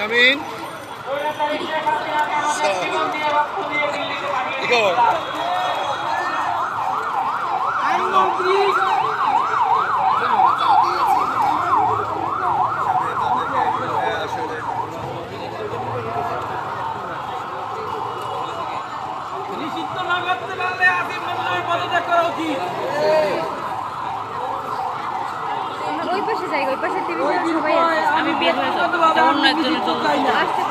Yamin. Ikaw. নিষিদ্ধ না করতে পারলে আসিফ নজরুলের পদত্যাগ করা উচিত। ওই পাশে যাই, ওই পাশে টিভি সবাই আছে। আমি বের হয়ে যাব অন্য একজনের জন্য আসতে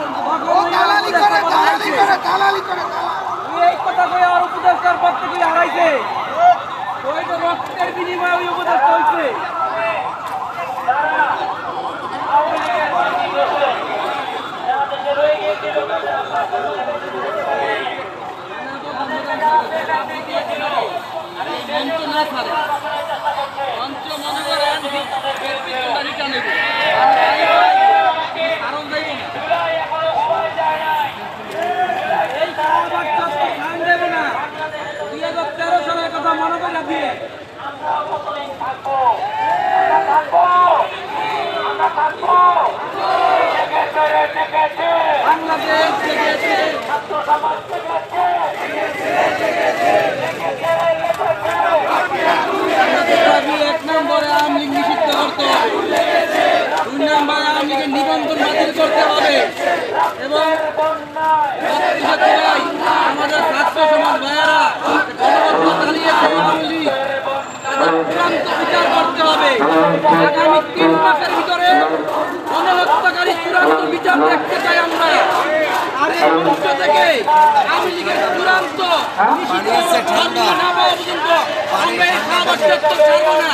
এই কথা কই আর উপদেষ্টার পদ থেকে হারাইছে। ওই তো রক্তের বিনিময়ে ওই উপদেষ্টা হইছে। মঞ্চ না ছাড়ে মঞ্চ মনে করেন তালিকা নেবে কারণ যাইব না এই বাচ্চা তো খান দেবে না। 2013 সালের কথা মনে করে দিয়ে বাংলাদেশ জেগেছে, দাবি 1 নম্বরে আওয়ামী লীগ নিষিদ্ধ করতে হবে, 2 নম্বরে আওয়ামী লীগের নিবন্ধন বাতিল করতে হবে এবং আমাদের ছাত্র সমাজ ভাইয়েরা গণহত্যা চালিয়েছে আওয়ামী লীগ তাদের চূড়ান্ত বিচার করতে হবে। আগামী 3 মাসের ভিতরে গণহত্যাকারী চূড়ান্ত বিচার দেখতে চাই আমরা। আর এই মঞ্চ থেকে আওয়ামী লীগের চূড়ান্ত নিষিদ্ধ না পাওয়া পর্যন্ত আমরা এই খাবার ছাড়বো না।